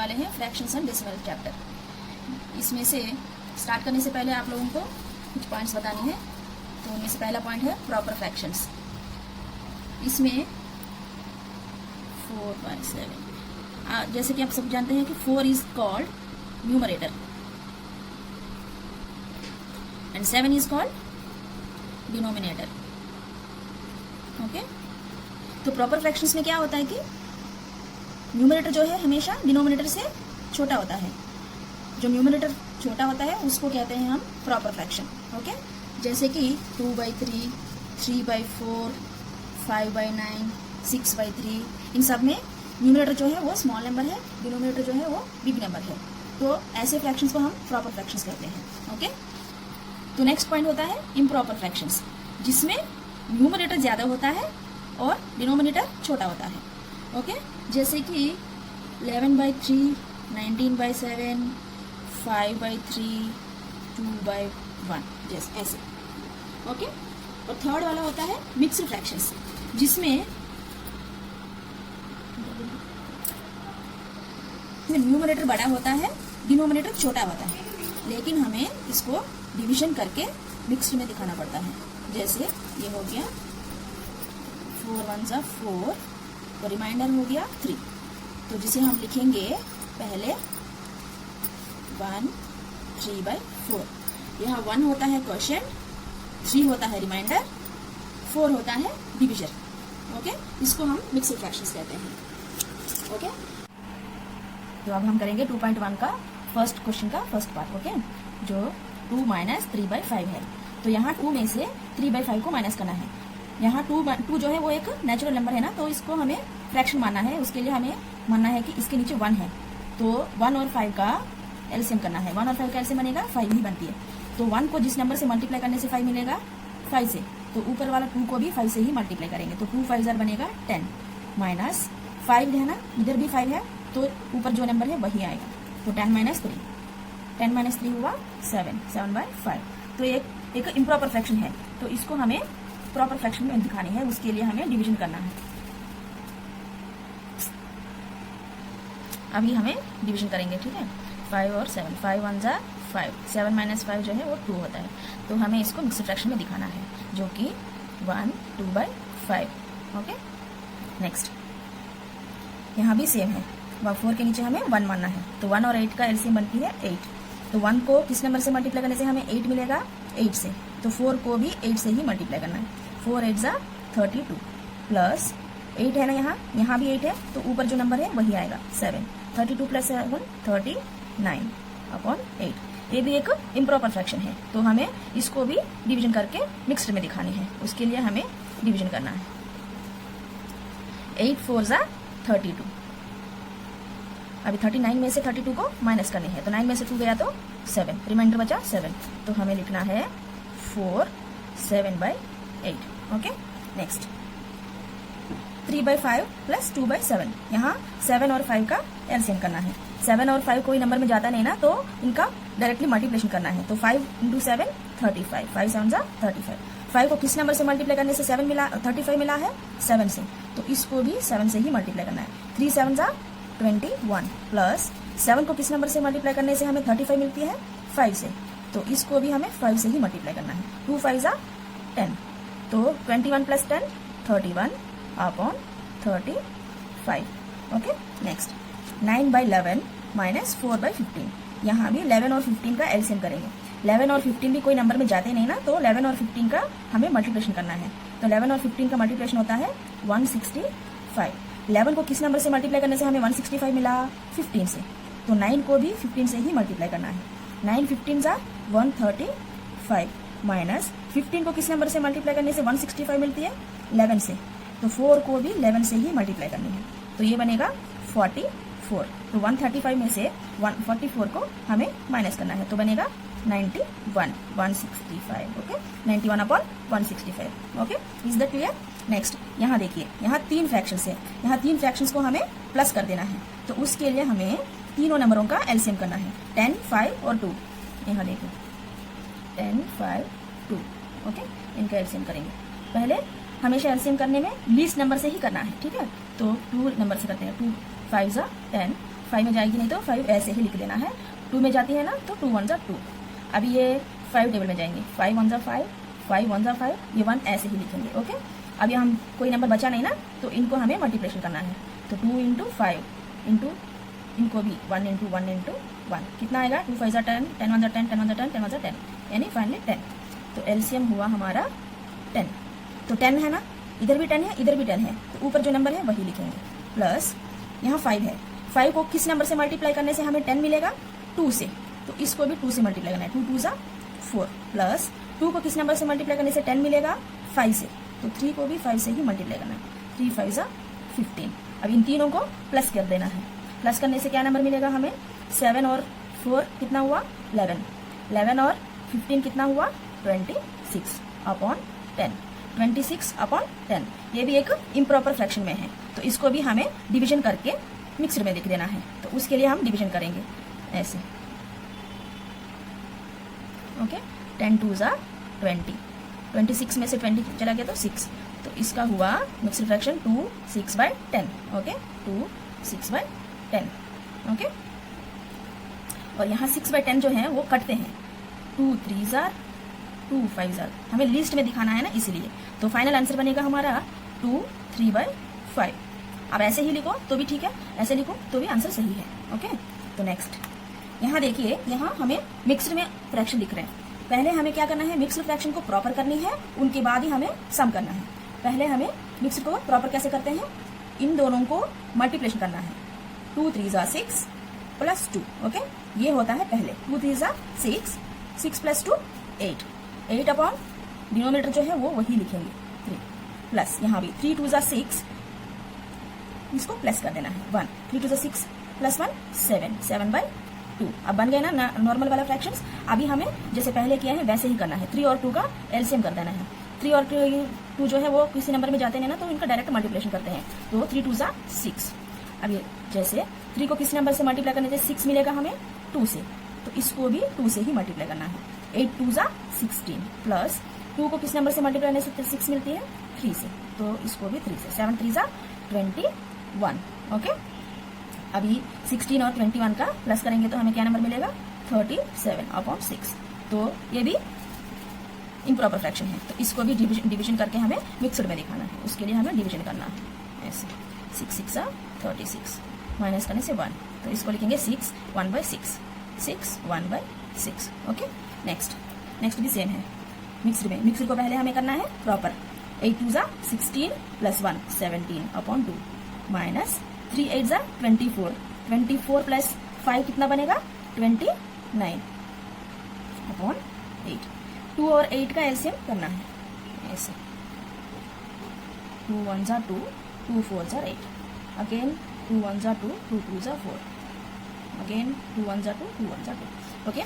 वाले हैं fractions and decimal chapter. इसमें से स्टार्ट करने से पहले आप लोगों को कुछ पॉइंट्स बताने हैं। तो उनमें से पहला पॉइंट है प्रॉपर फ्रैक्शंस। इसमें 4/7 जैसे कि आप सब जानते हैं कि 4 is called numerator and 7 is called denominator. Okay, तो प्रॉपर फ्रैक्शंस में क्या होता है कि न्यूमरेटर जो है हमेशा डिनोमिनेटर से छोटा होता है। जो न्यूमरेटर छोटा होता है उसको कहते हैं हम प्रॉपर फ्रैक्शन। ओके, जैसे कि 2/3, 3/4, 5/9, 6/3, इन सब में न्यूमरेटर जो है वो स्मॉल नंबर है, डिनोमिनेटर जो है वो बिग नंबर है। तो ऐसे फ्रैक्शंस को हम प्रॉपर फ्रैक्शंस कहते हैं। ओके, तो नेक्स्ट पॉइंट होता है इम्प्रॉपर फ्रैक्शंस, जिसमें न्यूमरेटर ज़्यादा होता है और डिनोमिनेटर छोटा होता है। ओके, जैसे कि 11/3, 19/7, 5/3, 2/1, जैसे ऐसे। ओके, और थर्ड वाला होता है मिक्स्ड फ्रैक्शंस, जिसमें न्यूमरेटर बड़ा होता है, डिनोमिनेटर छोटा होता है, लेकिन हमें इसको डिवीजन करके मिक्स्ड में दिखाना पड़ता है। जैसे ये हो गया 4 1s 4 और रिमाइंडर हो गया 3, तो जिसे हम लिखेंगे पहले 1 3/4। यहाँ 1 होता है क्वोशिएंट, 3 होता है रिमाइंडर, 4 होता है डिवीजन। ओके, इसको हम मिक्स्ड फ्रैक्शंस कहते हैं। ओके, तो अब हम करेंगे 2.1 का फर्स्ट क्वेश्चन का फर्स्ट पार्ट। ओके, जो 2 - 3/5 है। तो यहाँ 2 में से 3/5 को माइनस करना है। यहाँ 2 जो है वो एक नेचुरल नंबर है ना, तो इसको हमें फ्रैक्शन मानना है। उसके लिए हमें मानना है कि इसके नीचे 1 है, तो 1 और 5 का एलसीएम करना है। 1 और 5 का एलसीएम बनेगा 5 ही बनती है। तो 1 को जिस नंबर से मल्टीप्लाई करने से 5 मिलेगा 5 से, तो ऊपर वाला 2 को भी 5 से ही मल्टीप्लाई करेंगे। तो 2 5 बनेगा 10 माइनस 5 है ना, इधर भी 5 है, तो ऊपर जो नंबर है वही आएगा। तो 10 - 3, 10 - 3 हुआ 7, 7/5। तो एक इम्प्रॉपर फ्रैक्शन है, तो इसको हमें प्रॉपर फ्रैक्शन में दिखानी है। उसके लिए हमें डिवीजन करना है। अभी हमें डिवीजन करेंगे, ठीक है। 5 और 7, 5 1s 5, 7 - 5 जो है वो 2 होता है। तो हमें इसको मिक्स्ड फ्रैक्शन में दिखाना है, जो कि 1 2/5। ओके, नेक्स्ट यहाँ भी सेम है। 4 के नीचे हमें 1 मानना है, तो 1 और 8 का एलसीएम बनती है 8। तो 1 को किस नंबर से मल्टीप्लाई करने से हमें 8 मिलेगा, 8 से। तो 4 को भी 8 से ही मल्टीप्लाई करना है। 4 8s 32 प्लस 8 है ना, यहाँ भी 8 है, तो ऊपर जो नंबर है वही आएगा 7। 32 + 7 39/8। ये भी एक इम्प्रॉपर फ्रैक्शन है, तो हमें इसको भी डिवीजन करके मिक्स्ड में दिखानी है। उसके लिए हमें डिवीजन करना है। 8 4s 32। अभी 39 में से 32 को माइनस करनी है, तो 9 में से 2 गया तो 7, रिमाइंडर बचा 7। तो हमें लिखना है 4 7/8। Okay, next 3/5 + 2/7। यहाँ 7 और 5 का एलसीएम करना है। 7 और 5 कोई नंबर में जाता नहीं ना, तो इनका डायरेक्टली मल्टीप्लिकेशन करना है। तो 5 × 7 35, 5 7s 35। 5 को किस नंबर से मल्टीप्लाई करने से 35 मिला है, 7 से, तो इसको भी 7 से ही मल्टीप्लाई करना है। 3 7s 21 प्लस 7 को किस नंबर से मल्टीप्लाई करने से हमें 35 मिलती है, 5 से, तो इसको भी हमें 5 से ही मल्टीप्लाई करना है। 2 5s 10, तो 21 + 10 31/35। Okay, next 9/11 - 4/15। यहाँ भी 11 और 15 का एलसीएम करेंगे। 11 और 15 भी कोई नंबर में जाते नहीं ना, तो 11 और 15 का हमें मल्टीप्लिकेशन करना है। तो 11 और 15 का मल्टीप्लिकेशन होता है 165। 11 को किस नंबर से मल्टीप्लाई करने से हमें 165 मिला, 15 से, तो 9 को भी 15 से ही मल्टीप्लाई करना है। 9 15s 135 माइनस 15 को किस नंबर से मल्टीप्लाई करने से 165 मिलती है, 11 से, तो 4 को भी 11 से ही मल्टीप्लाई करनी है। तो ये बनेगा 44। तो 135 में से 144 को हमें माइनस करना है, तो बनेगा 91 165। Okay, 91/165। Okay, is that clear? Next यहाँ देखिए, यहाँ 3 फ्रैक्शंस है। यहाँ 3 फ्रैक्शंस को हमें प्लस कर देना है, तो उसके लिए हमें तीनों नंबरों का एलसीएम करना है, 10 5 और 2। यहाँ देखिए 10 5 2। ओके, इनका एलसीएम करेंगे। पहले हमेशा एलसीएम करने में लीस्ट नंबर से ही करना है, ठीक है। तो 2 नंबर से करते हैं, 2 5s 10, 5 में जाएगी नहीं तो 5 ऐसे ही लिख देना है। 2 में जाती है ना तो 2 1 2। अभी ये 5 टेबल में जाएंगे, 5 1 5, 5 1 5, ये 1 ऐसे ही लिखेंगे। ओके, अभी हम कोई नंबर बचा नहीं ना, तो इनको हमें मल्टीप्लिकेशन करना है। तो 2 इंटू 5 इंटू इनको भी 1 इंटू 1 इंटू 1 कितना आएगा, 2 5 10, 10 1 10, 10 1 10, 10 1 10, यानी फाइनली 10। तो एलसीएम हुआ हमारा 10। तो 10 है ना, इधर भी 10 है, इधर भी 10 है, तो ऊपर जो नंबर है वही लिखेंगे। प्लस यहाँ 5 है, 5 को किस नंबर से मल्टीप्लाई करने से हमें 10 मिलेगा, 2 से, तो इसको भी 2 से मल्टीप्लाई करना है, 2 2 ज़ा 4। प्लस 2 को किस नंबर से मल्टीप्लाई करने से 10 मिलेगा, 5 से, तो 3 को भी 5 से ही मल्टीप्लाई करना है, 3 5 ज़ा 15। अब इन तीनों को प्लस कर देना है। प्लस करने से क्या नंबर मिलेगा हमें, 7 और 4 कितना हुआ, 11, 11 और 15 कितना हुआ, 26 अपॉन 10, 26 अपॉन 10। ये भी एक इम्प्रॉपर फ्रैक्शन में है, तो इसको भी हमें डिवीजन करके मिक्सड में लिख देना है। तो उसके लिए हम डिवीजन करेंगे ऐसे। ओके, 10 2 ज़ा 20, 26 में से 20 चला गया तो 6, तो इसका हुआ मिक्सड फ्रैक्शन 2 6/10। ओके, 2 6/10। ओके, और यहाँ 6/10 जो है वो कटते हैं, 2 3 ज़ा 2 5 ज़ा, हमें लिस्ट में दिखाना है ना इसलिए। तो फाइनल आंसर बनेगा हमारा 2 3/5। अब ऐसे ही लिखो तो भी ठीक है, ऐसे लिखो तो भी आंसर सही है। ओके, तो नेक्स्ट यहाँ देखिए, यहाँ हमें मिक्स्ड में फ्रैक्शन दिख रहे हैं। पहले हमें क्या करना है, मिक्स्ड फ्रैक्शन को प्रॉपर करनी है, उनके बाद ही हमें सम करना है। पहले हमें मिक्स्ड को प्रॉपर कैसे करते हैं, इन दोनों को मल्टीप्लिकेशन करना है, 2 3 ज़ा 6 प्लस 2। ओके, ये होता है पहले, 2 3 ज़ा 6, 6 प्लस 2 8, 8 अपॉन डिनोमिनेटर जो है वो वही लिखेंगे 3, प्लस यहाँ भी 3 2 ज़ा 6, इसको प्लस कर देना है 1, 3 2 ज़ा 6 प्लस 1 7, 7/2। अब बन गए ना नॉर्मल वाला फ्रैक्शंस। अभी हमें जैसे पहले किया है वैसे ही करना है, 3 और 2 का एलसीएम कर देना है। 3 और 2 जो है वो किसी नंबर में जाते हैं ना, तो इनका डायरेक्ट मल्टीप्लिकेशन करते हैं, तो 3 2 ज़ा 6। अब ये जैसे 3 को किसी नंबर से मल्टीप्लाई करने से 6 मिलेगा हमें 2 से, तो इसको भी 2 से ही मल्टीप्लाई करना है, 8 2 ज़ा 16, प्लस 2 को किस नंबर से मल्टीप्लाई करने से 6 मिलती है, 3 से, तो इसको भी 3 से, 7 3 ज़ा 21। ओके, अभी 16 और 21 का प्लस करेंगे तो हमें क्या नंबर मिलेगा, 37 अपॉन 6। तो ये भी इम्प्रॉपर फ्रैक्शन है, तो इसको भी डिवीजन करके हमें मिक्सड में दिखाना है। उसके लिए हमें डिवीजन करना है ऐसे, 6 6 ज़ा 36, माइनस करने से 1, तो इसको लिखेंगे 6 1/6, 6 1/6। ओके, नेक्स्ट भी सेम है मिक्सड में। मिक्सड को पहले हमें करना है प्रॉपर, 8 2 ज़ा 16 प्लस 1 17 अपॉन 2, माइनस 3 8 ज़ा 24, 24 प्लस 5 कितना बनेगा, 29 अपॉन 8। 2 और 8 का एलसीएम करना है ऐसे, 2 1 ज़ा 2, 2 4 ज़ा 8, अगेन 2 1 ज़ा 2, 2 2 ज़ा 4, अगेन 2 1 ज़ा 2, 2 1 ज़ा 2। ओके,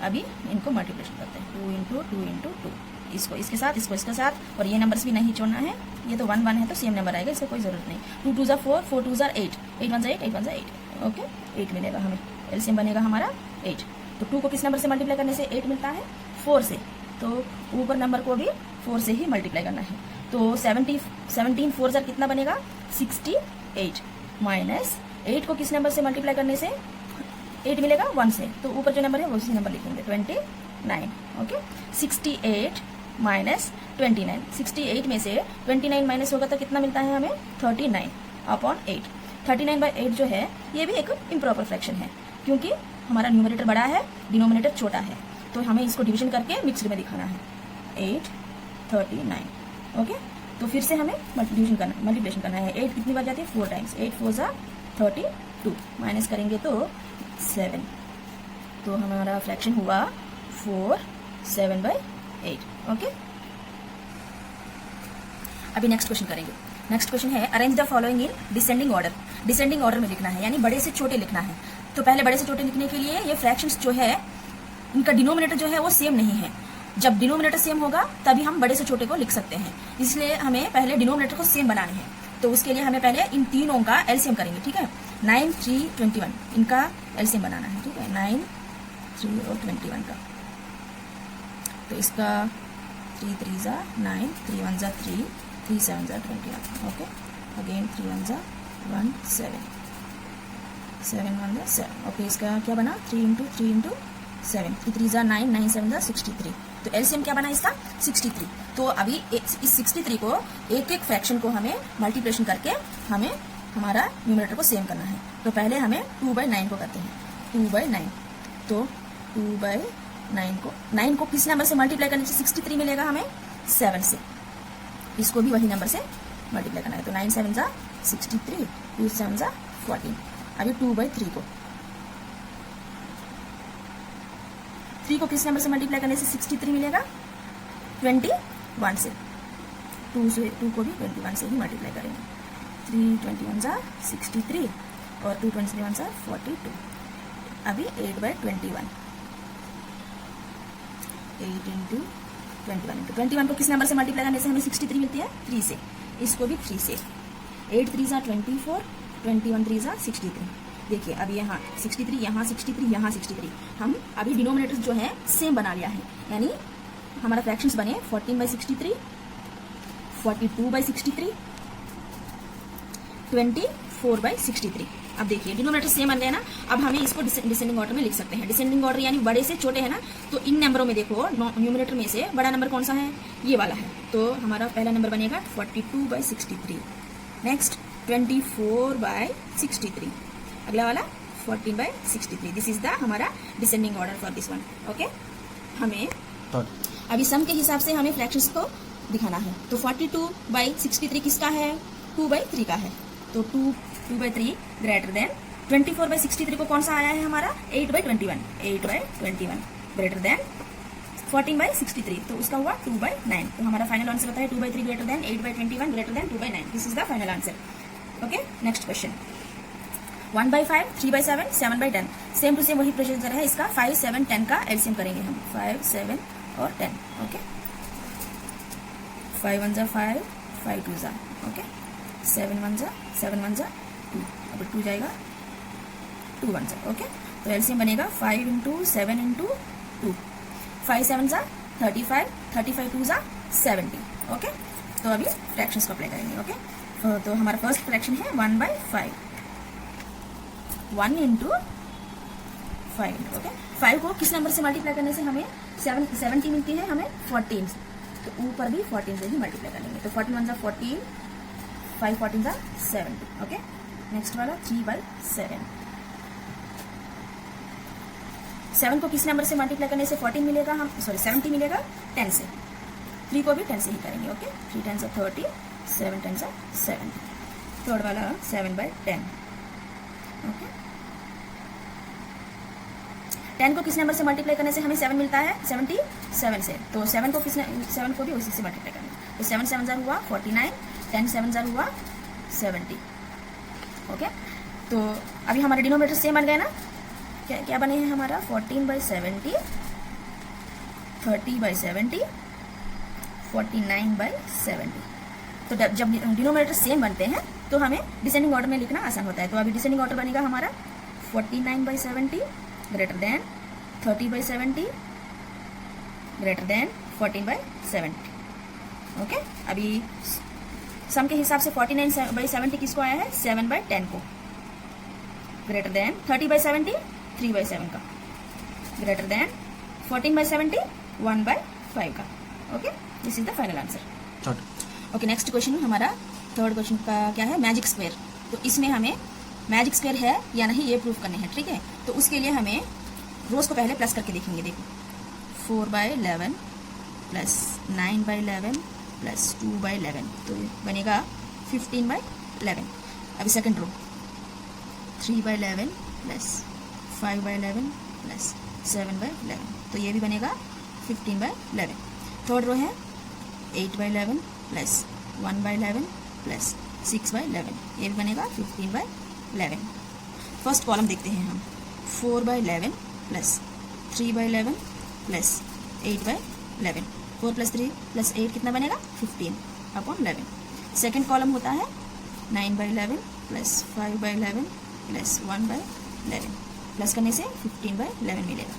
अभी इनको मल्टीप्लिकेशन करते हैं, 2 इंटू 2 इंटू 2, इसको इसके साथ, इसको इसके साथ, और ये नंबर्स भी नहीं छोड़ना है, ये तो 1 1 है तो सेम नंबर आएगा, इसका कोई जरूरत नहीं। 2 2 ज़ा 4, 4 2 ज़ा 8, 8 1 ज़ा 8, 8 1 ज़ा 8। ओके, 8 मिलेगा हमें, एलसीएम बनेगा हमारा 8। तो 2 को किस नंबर से मल्टीप्लाई करने से 8 मिलता है, 4 से, तो ऊपर नंबर को भी 4 से ही मल्टीप्लाई करना है। तो 17 4 ज़ा कितना बनेगा, 68, माइनस 8 को किस नंबर से मल्टीप्लाई करने से 8 मिलेगा 1 से, तो ऊपर जो नंबर है वो उसी नंबर लिखेंगे, 29। ओके, 68 माइनस 29, 68 में से 29 माइनस होगा तो कितना मिलता है हमें, 39 अपॉन 8। 39/8 जो है ये भी एक इम्प्रॉपर फ्रैक्शन है, क्योंकि हमारा न्यूमरेटर बड़ा है, डिनोमिनेटर छोटा है, तो हमें इसको डिवीजन करके मिक्सड में दिखाना है, 8 39। ओके, तो फिर से हमें मल्टीप्लिकेशन करना है। 8 कितनी बार जाती है, 4 टाइम्स, 8 4 ज़ा 32, माइनस करेंगे तो 7, तो हमारा फ्रैक्शन हुआ 4 7/8। ओके, अभी नेक्स्ट क्वेश्चन करेंगे। नेक्स्ट क्वेश्चन है, arrange the following in descending order. Descending order में लिखना है, यानी बड़े से छोटे लिखना है। तो पहले बड़े से छोटे लिखने के लिए ये फ्रैक्शंस जो है इनका डिनोमिनेटर जो है वो सेम नहीं है। जब डिनोमिनेटर सेम होगा तभी हम बड़े से छोटे को लिख सकते हैं, इसलिए हमें पहले डिनोमिनेटर को सेम बनानी है। तो उसके लिए हमें पहले इन तीनों का एलसीएम करेंगे, ठीक है। 9 3 21 इनका एलसीएम बनाना है, ठीक है, 9 3 और 21 का। तो इसका 3 3 ज़ा 9, 3 1 ज़ा 3, 3 7 ज़ा 21। ओके, अगेन 3 1 ज़ा 1 7, 7 1 जा 7। ओके, इसका क्या बना 3 इंटू 3 इंटू 7, 3 जा 9, 9 7 जा 63। तो एलसीएम क्या बना इसका 63। तो अभी इस 63 को एक एक फ्रैक्शन को हमें मल्टीप्लिकेशन करके हमें हमारा न्यूमरेटर को सेम करना है। तो पहले हमें 2/9 को करते हैं, 2/9। तो 2/9 को 9 को किस नंबर से मल्टीप्लाई करने से 63 मिलेगा हमें 7 से। इसको भी वही नंबर से मल्टीप्लाई करना है। तो 9 7 जा 63, 2 7 जा 14। अभी 2/3 को 3 को किस नंबर से मल्टीप्लाई करने से 63 मिलेगा 21 से। 2 को भी 21 से ही मल्टीप्लाई करेंगे। 3 21 जा 63 और 2 21 जा 42। अभी 8/21, 8 इंटू 21 को किस नंबर से मल्टीप्लाई करने से हमें 63 मिलती है 3 से। इसको भी 3 से। 8 3 जा 24, 21 3 जा 63। देखिए अभी यहाँ 63, यहाँ 63, यहाँ 63। हम अभी डिनोमिनेटर्स जो है सेम बना लिया है, यानी हमारा फ्रैक्शंस बने 14/63, 42/63, 24/63। अब देखिए डिनोमिनेटर सेम बन गए ना। अब हमें इसको डिसेंडिंग ऑर्डर में लिख सकते हैं। डिसेंडिंग ऑर्डर यानी बड़े से छोटे है ना। तो इन नंबरों में देखो न्यूमरेटर में से बड़ा नंबर कौन सा है, ये वाला है। तो हमारा पहला नंबर बनेगा 42/63, नेक्स्ट 24/63, अगला वाला 14/63। दिस इज द हमारा descending order for this one. Okay, हमें अभी सम के हिसाब से हमें फ्रैक्शंस को दिखाना है। तो 42/63 किसका है 2/3 का है। तो 2/3 ग्रेटर देन 24/63 को कौन सा आया है हमारा 8/21, 8/21 ग्रेटर देन 14/63। तो उसका हुआ 2/9। तो हमारा फाइनल आंसर होता है 2/3 greater than 8/21 greater than 2/9। This is the final answer. Okay, next question 1/5, 3/7, 7/10। Same to same वही प्रोसीजर है इसका। 5 7 10 का एलसीएम करेंगे हम, 5 7 और 10। ओके, 5 1 जा 5, 5 2 जा ओके, 7 1 जा 2, अब 2 जाएगा 2 1 जा। ओके, तो एलसीएम बनेगा 5 इंटू 7 इंटू 2, 5 7 जा 35, 35 2 जा 70। ओके, तो अभी फ्रैक्शंस को अप्लाई करेंगे। ओके, तो हमारा फर्स्ट फ्रैक्शन है 1/5, 1 इंटू 5। ओके, 5 को किस नंबर से मल्टीप्लाई करने से हमें 70 मिलती है हमें 14। तो ऊपर भी 14 से ही मल्टीप्लाई करेंगे। तो 14 1 जा 14, 5 14 जा 70। ओके, नेक्स्ट वाला 3/7। 7 को किस नंबर से मल्टीप्लाई करने से 14 मिलेगा, हम 70 मिलेगा 10 से। 3 को भी 10 से ही करेंगे। ओके, 3 10 जा 30, 7 10 जा 70। थर्ड वाला 7/10। ओके, 10 को किस नंबर से मल्टीप्लाई करने से हमें 7 मिलता है 77 से। तो 7 को भी उसी से मल्टीप्लाई करेंगे। तो 7 7 जार हुआ 49, 10 7 जार हुआ 70। ओके, तो अभी हमारे डिनोमिनेटर सेम बन गए ना। क्या बने हैं हमारा 14/70, 30/70, 49/70। तो जब डिनोमिनेटर सेम बनते हैं तो हमें डिसेंडिंग ऑर्डर में लिखना आसान होता है। तो अभी डिसेंडिंग ऑर्डर बनेगा हमारा 49/70 greater than 30/70 greater than 14/70। Okay, अभी सम के हिसाब से 49/70 किसको आया है 7/10 को, ग्रेटर देन 30/70 3/7 का, ग्रेटर देन 14/70 1/5 का। Okay, this is the final answer. Okay, next question हमारा थर्ड क्वेश्चन का क्या है मैजिक स्क्वायर। तो इसमें हमें मैजिक स्क्वायर है या नहीं ये प्रूफ करने हैं। ठीक है, तो उसके लिए हमें रोज को पहले प्लस करके देखेंगे। देखो 4/11 प्लस 9/11 प्लस 2/11, तो बनेगा 15/11। अभी सेकंड रो 3/11 प्लस 5/11 प्लस 7/11, तो ये भी बनेगा 15/11। थर्ड रो है 8/11 प्लस 1/11 प्लस 6/11, ये भी बनेगा 15/11। फर्स्ट कॉलम देखते हैं हम 4/11 प्लस 3/11 प्लस 8/11, 4 प्लस 3 प्लस 8 कितना बनेगा 15/11। सेकेंड कॉलम होता है 9/11 प्लस 5/11 प्लस 1/11, प्लस करने से 15/11 मिलेगा।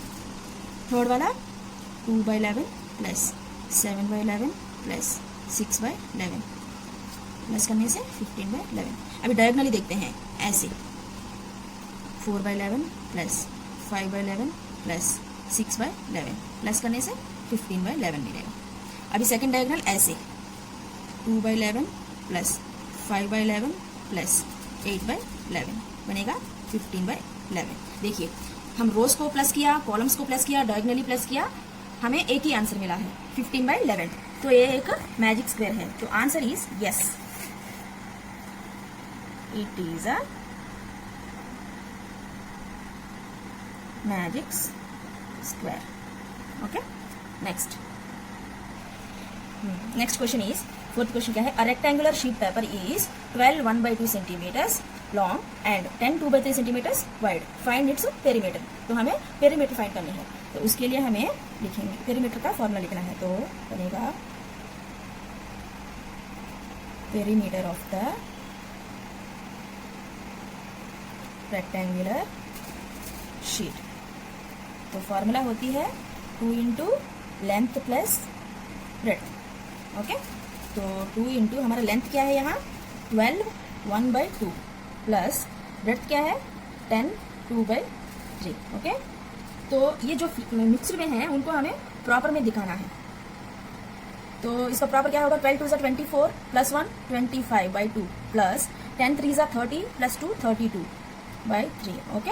थर्ड वाला 2/11 प्लस 7/11 प्लस 6/11, प्लस करने से 15/11। अभी डायगोनली देखते हैं ऐसे 4/11 प्लस 5/11 प्लस 6/11 प्लस करने से 15/11 मिलेगा। अभी सेकंड डायगोनल ऐसे 2/11 प्लस 5/11 प्लस 8/11 बनेगा 15/11। देखिए हम रोज को प्लस किया, कॉलम्स को प्लस किया, डायगोनली प्लस किया, हमें एक ही आंसर मिला है 15/11। तो ये एक मैजिक स्क्वायर है। तो answer is yes, it is a magic square. Okay, next question is, fourth question क्या है? A rectangular sheet paper is 12 1/2 centimetres long and 10 2/3 centimetres wide, find its perimeter. तो हमें पेरीमीटर फाइंड करनी है। तो उसके लिए हमें लिखेंगे, पेरीमीटर का फॉर्मूला लिखना है। तो बनेगा perimeter of the rectangular sheet. तो फॉर्मूला होती है 2 into length plus breadth. Okay, तो 2 इंटू हमारा लेंथ क्या है यहाँ 12 1/2 प्लस ब्रेड्थ क्या है 10 2/3। ओके, तो ये जो मिक्सड में है उनको हमें प्रॉपर में दिखाना है। तो इसका प्रॉपर क्या होगा? 12 2 = 24 प्लस 1 25/2 प्लस 10 3 = 30 प्लस 2 32/3। ओके,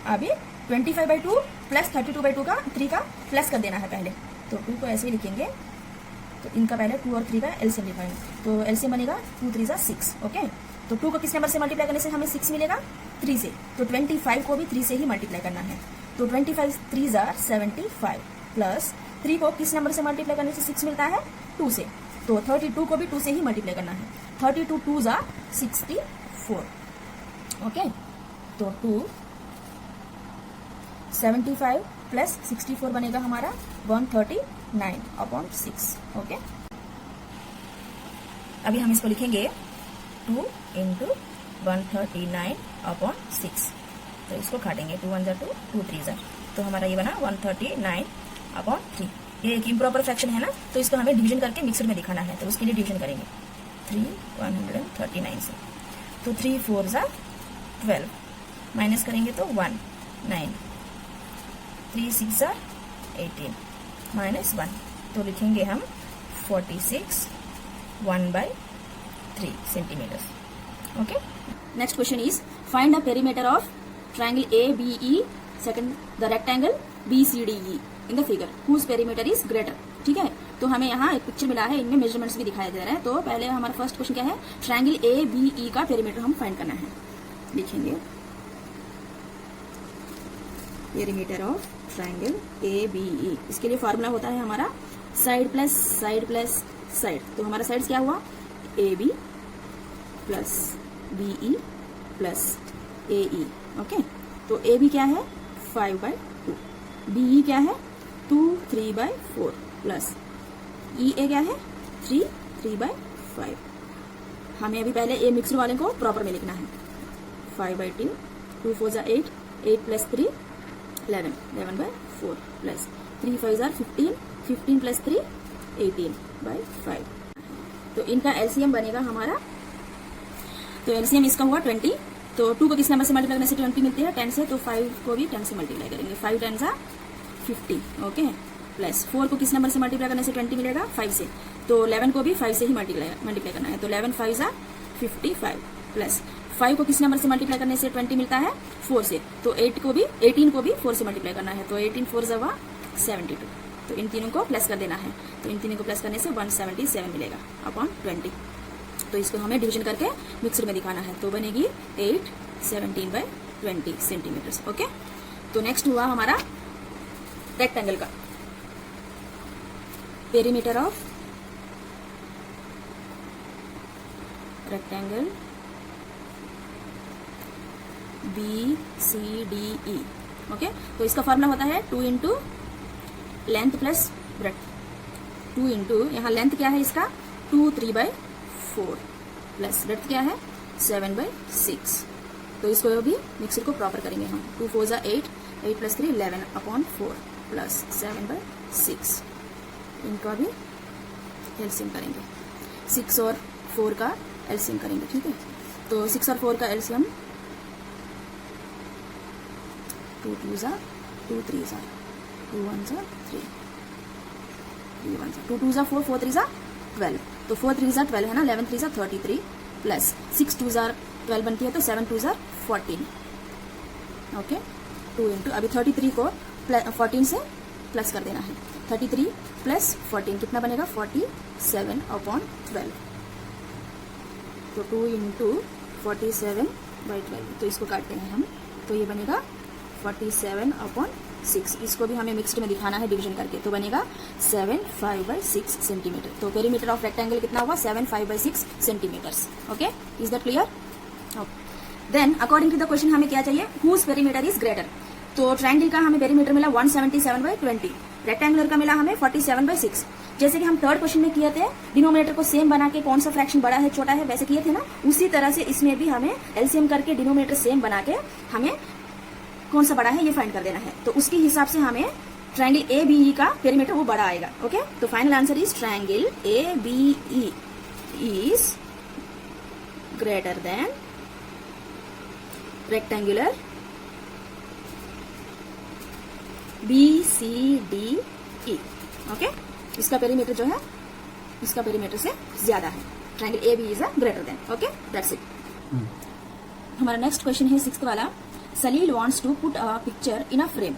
अभी 25/2 प्लस 32/2 का 3 का प्लस कर देना है पहले। तो 2 को ऐसे ही लिखेंगे। तो इनका पहले 2 और 3 का एलसीएम लिखाएंगे। तो एलसीएम बनेगा 2 3 = 6। ओके, तो 2 को किस नंबर से मल्टीप्लाई करने से हमें 6 मिलेगा? 3 से। तो 25 को भी 3 से ही मल्टीप्लाई करना है। तो 25 3 = 75 प्लस 3 को किस नंबर से मल्टीप्लाई करने से 6 मिलता है? 2 से। तो 32 को भी 2 से ही मल्टीप्लाई करना है। 32 2 = 64। ओके, तो 2 75 प्लस 64 बनेगा हमारा 139/6। ओके, अभी हम इसको लिखेंगे 2 इंटू 139/6। तो इसको काटेंगे, 2 1 = 2 2 3 = तो हमारा ये बना 139/3। ये एक इम्प्रॉपर फ्रैक्शन है ना, तो इसको हमें डिवीजन करके मिक्सर में दिखाना है। तो उसके लिए डिवीजन करेंगे 3 139 से। तो 3 4 = 12 माइनस करेंगे तो 1 9 3 6 = 18 माइनस 1। तो लिखेंगे हम 46 1/3 centimetre. Okay, next question is, find the perimeter of triangle ABE, second the rectangle BCDE in the figure whose perimeter is greater. ठीक है, तो हमें यहाँ एक पिक्चर मिला है, इनमें मेजरमेंट्स भी दिखाई दे रहे हैं। तो पहले हमारा फर्स्ट क्वेश्चन क्या है? ट्रायंगल ABE का पेरीमीटर हम फाइंड करना है। लिखेंगे पेरीमीटर ऑफ ट्रायंगल ABE। इसके लिए फॉर्मूला होता है हमारा side plus side plus side. तो हमारा साइड क्या हुआ? AB plus BE plus AE। Okay, तो AB क्या है 5/2, BE क्या है 2 3/4 प्लस EA क्या है 3 3/5। हमें अभी पहले ए मिक्सर वाले को प्रॉपर में लिखना है। 5/2 2 4 = 8 8 प्लस 3 11 11/4 प्लस 3 5 = 15 15 प्लस 3 18/5। तो इनका एलसीएम बनेगा हमारा, तो एलसीएम इसका हुआ 20। तो 2 को किस नंबर से मल्टीप्लाई करने से 20 मिलती है? 10 से। तो 5 को भी 10 से मल्टीप्लाई करेंगे। 5 10 = 50। ओके, प्लस 4 को किस नंबर से मल्टीप्लाई करने से 20 मिलेगा? 5 से। तो 11 को भी 5 से ही मल्टीप्लाई करना है। तो 11 5 = 55 प्लस 5 को किस नंबर से मल्टीप्लाई करने से 20 मिलता है? 4 से। तो 18 को भी 4 से मल्टीप्लाई करना है। तो 18 4 = 72। तो इन तीनों को प्लस कर देना है। तो इन तीनों को प्लस करने से 177 मिलेगा अपॉन 20। तो इसको हमें डिवीजन करके मिक्सर में दिखाना है। तो बनेगी 8 17/20 सेंटीमीटर। ओके, तो नेक्स्ट हुआ हमारा रेक्टेंगल का perimeter of rectangle BCDE। Okay, तो इसका फॉर्मूला होता है 2 into length plus breadth. 2 into यहाँ लेंथ क्या है इसका 2 3/4 प्लस ब्रेड्थ क्या है 7/6। तो इसको भी मिक्सर को प्रॉपर करेंगे हम। 2 4 = 8 8 प्लस 3 11/4 प्लस 7/6। इनका भी एलसीएम करेंगे। 6 और 4 का एलसीएम करेंगे। ठीक है, तो 6 और 4 का LCM 2 2s are 2 3s are 2 1s are 3 3 1s are 2 2s are 4 4 3s are 12, तो 4 3s are 12 है ना, 11 3s are 33 plus 6 2s are 12 बनती है, तो 7 2s are 14. ओके, 2 इंटू अभी 33 को 14 से प्लस कर देना है. 33 प्लस 14 कितना बनेगा 47 अपॉन 12. तो 2 इंटू 47 बाई 12, तो इसको काटते हैं हम, तो ये बनेगा 47 अपॉन 6. इसको भी हमें मिक्स्ड में दिखाना है डिवीजन करके, तो बनेगा 7 5 बाई 6 सेंटीमीटर. तो पेरीमीटर ऑफ रेक्टेंगल कितना हुआ 7 5 by 6 centimetres. Okay, is that clear? Then according to the question हमें क्या चाहिए, हुज पेरीमीटर इज ग्रेटर. तो ट्रायंगल का हमें पेरीमीटर मिला 177 बाई 20, रेक्टेंगुलर का मिला हमें 47 बाई 6. जैसे कि हम थर्ड क्वेश्चन में किए थे, डिनोमिनेटर को सेम बना के कौन सा फ्रैक्शन बड़ा है छोटा है वैसे किए थे ना, उसी तरह से इसमें भी हमें एलसीएम करके डिनोमिनेटर सेम बना के हमें कौन सा बड़ा है ये फाइंड कर देना है. तो उसके हिसाब से हमें ट्रायंगल ए बी ई का पेरीमीटर वो बड़ा आएगा. ओके, तो final answer is triangle A B E is greater than rectangular BCDE. Okay, इसका पेरीमीटर जो है इसका पेरीमीटर से ज्यादा है. Triangle AB is a greater than. Okay, that's it. हमारा नेक्स्ट क्वेश्चन है 6th वाला. Salil wants to put a picture in a frame.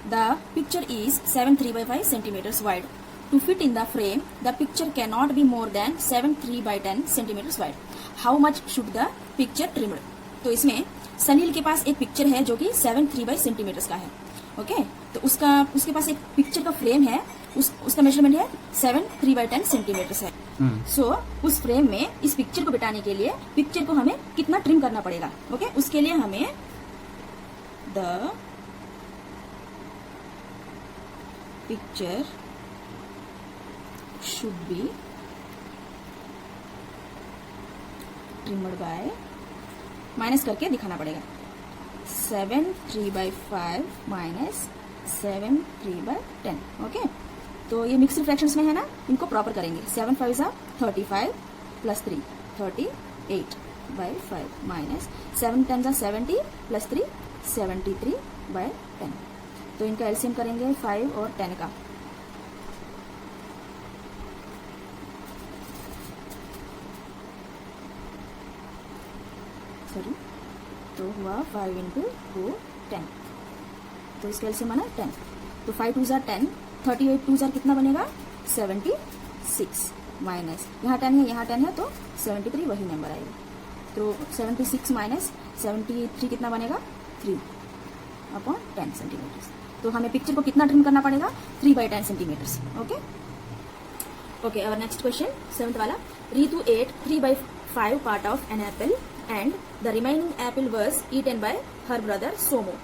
The picture is 7 3 by 5 centimeters wide. To fit in the frame, the picture cannot be more than 7 3 by 10 centimeters wide. How much should the picture trimmed? तो इसमें सलील के पास एक picture है जो कि 7 3 by centimetres का है. Okay, तो उसके पास एक पिक्चर का फ्रेम है, उसका मेजरमेंट है 7 3 by 10 सेंटीमीटर्स है. सो उस फ्रेम में इस पिक्चर को बिठाने के लिए पिक्चर को हमें कितना ट्रिम करना पड़ेगा. ओके, उसके लिए हमें the picture should be trimmed bye minus करके दिखाना पड़ेगा 7 3 by 5 माइनस 7 3 by 10. ओके, तो ये मिक्स्ड फ्रैक्शंस में है ना, इनको प्रॉपर करेंगे. 7 5 are 35 plus 3 38 by 5 minus 7 10 are 70 plus 3 73 by 10. तो इनका एलसीएम करेंगे 5 और 10 का. सॉरी, तो हुआ 5 इंटू 2 10. तो इसका एलसीएम बना 10. तो 5 2 are 10, 38 2 are कितना बनेगा 76 माइनस यहाँ 10 है यहाँ 10 है तो 73 वही नंबर आएगा. तो 76 माइनस 73 कितना बनेगा 3 अपॉन 10 सेंटीमीटर्स. तो हमें पिक्चर को कितना ट्रिम करना पड़ेगा 3 by 10 सेंटीमीटर्स. ओके ओके, और नेक्स्ट क्वेश्चन 7th वाला. Ritu ate 3 by 5 part of an apple and the remaining apple was eaten by her brother Somu.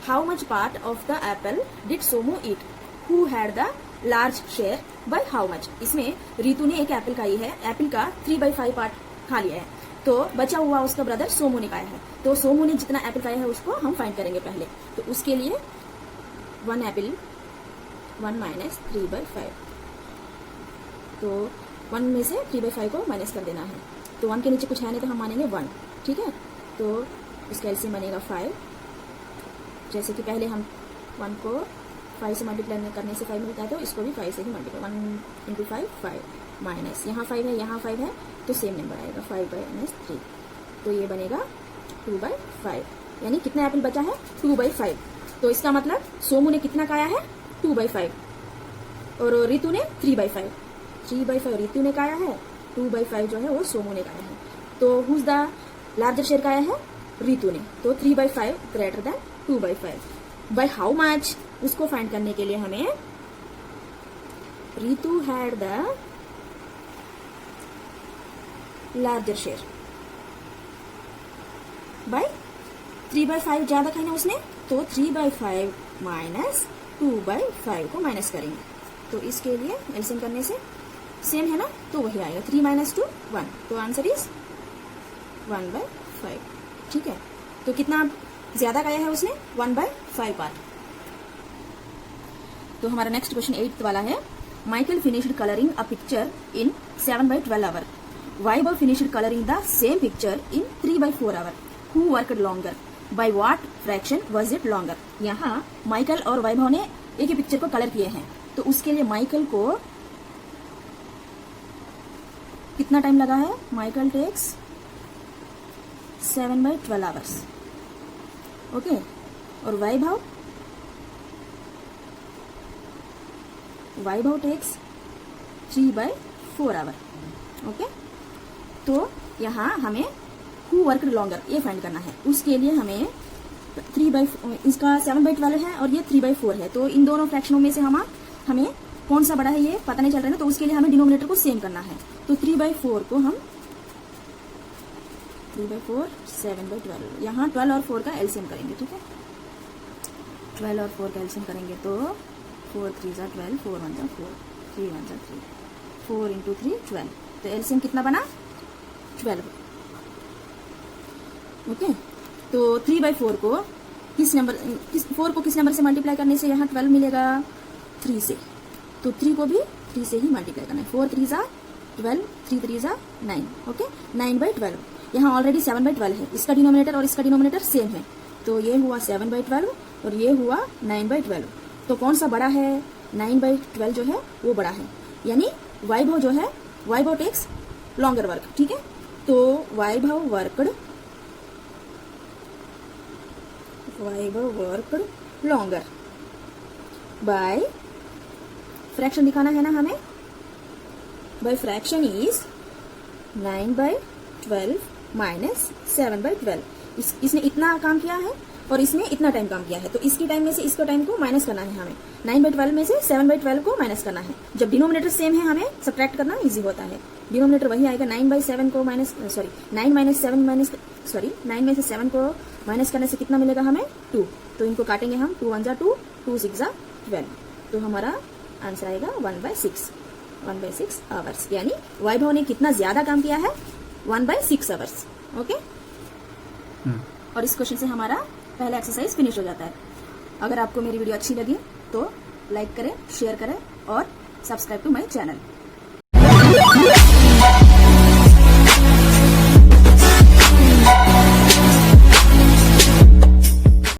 How much part of the apple did Somu eat? Who had the large share by how much? इसमें रितु ने एक Apple खाई है, Apple का 3 by 5 part खा लिया है, तो बचा हुआ उसका ब्रदर सोमू ने खाया है. तो सोमू ने जितना एप्पल खाया है उसको हम फाइंड करेंगे पहले. तो उसके लिए 1 एप्पल 1 माइनस 3 by 5. तो 1 में से 3 by 5 को माइनस कर देना है. तो 1 के नीचे कुछ है नहीं तो हम मानेंगे 1. ठीक है, तो इसका एलसीएम बनेगा 5. जैसे कि पहले हम 1 को 5 से मल्टीप्लाई करने से 5 मिलता है, तो इसको भी 5 से ही मल्टीप्लाई 1 इंटू 5 माइनस यहाँ 5 है यहाँ 5 है तो सेम नंबर आएगा 5 by -3. तो ये बनेगा 2 by 5. यानी कितना एप्पल बचा है 2 by 5. तो इसका मतलब सोमू ने कितना खाया है 2 by 5 और रितु ने 3 by 5. 3 by 5 रितु ने खाया है, 2 by 5 जो है वो सोमू ने खाया है. तो हुज द लार्जर शेयर खाया है रितु ने. तो 3 by 5 greater than 2 by 5. By how much उसको फाइंड करने के लिए हमें Ritu had the larger share by 3 by 5 ज्यादा खाई ना उसने, तो 3 by 5 माइनस 2 by 5 को माइनस करेंगे. तो इसके लिए एलसीएम करने से सेम है ना, तो वही आएगा 3 minus 2 1. तो आंसर इज 1 by 5. ठीक है, तो कितना ज्यादा खाया है उसने 1 by 5 पार्ट. तो हमारा नेक्स्ट क्वेश्चन 8th वाला है. Michael finished colouring a picture in 7 by 12 hour. Vaibhav finished coloring the same picture in 3 by 4 hour. Who worked longer? By what fraction was it longer. यहाँ Michael और वैभव ने एक ही picture को colour किए हैं, तो उसके लिए माइकल को कितना टाइम लगा है? Michael takes 7/12 hours. ओके, और वैभव टेक्स 3/4 आवर। ओके, तो यहाँ हमें हु वर्कड लॉन्गर ये फाइंड करना है। उसके लिए हमें इसका 7/12 है और ये 3/4 है, तो इन दोनों फ्रैक्शनों में से हमें कौन सा बड़ा है ये पता नहीं चल रहा है ना, तो उसके लिए हमें डिनोमिनेटर को सेम करना है। तो 3/4 को हम 3/4 7/12, यहाँ 12 और 4 का एलसीएम करेंगे। ठीक है, 12 और 4 का एलसीएम करेंगे तो 4 3 जा 12, 4 1 जा 4, 3 1 जा 3, 4 × 3 12, तो एलसीएम कितना बना? 12। ओके, तो 3/4 को किस नंबर से मल्टीप्लाई करने से यहाँ 12 मिलेगा? 3 से, तो 3 को भी 3 से ही मल्टीप्लाई करना है। 4 3 जा 12, 3 3 जा 9। ओके, 9/12। यहाँ ऑलरेडी 7/12 है, इसका डिनोमिनेटर और इसका डिनोमिनेटर सेम है, तो ये हुआ 7/12 और ये हुआ 9/12। तो कौन सा बड़ा है? 9/12 जो है वो बड़ा है, यानी वैभव जो है, वैभव टेक्स लॉन्गर वर्क। ठीक है, तो Vaibhav worked longer by fraction दिखाना है ना हमें। By fraction is 9/12 minus 7/12। इसने इतना काम किया है और इसने इतना टाइम काम किया है, तो इसके टाइम में से इसका टाइम को माइनस करना है हमें। 9/12 में से 7/12 को माइनस करना है। जब डिनोमिनेटर सेम है हमें सब्ट्रैक्ट करना इजी होता है। डिनोमिनेटर वही आएगा, 9/7 को 9 में से 7 को माइनस करने से कितना मिलेगा हमें? 2। तो इनको काटेंगे हम, 2 1 जा 2, 2 6 जा 12, तो हमारा आंसर आएगा 1/6 आवर्स। यानी वैभव ने कितना ज्यादा काम किया है? 1/6 आवर्स। ओके, और इस क्वेश्चन से हमारा पहला एक्सरसाइज फिनिश हो जाता है। अगर आपको मेरी वीडियो अच्छी लगी तो लाइक करें, शेयर करें और सब्सक्राइब टू माय चैनल।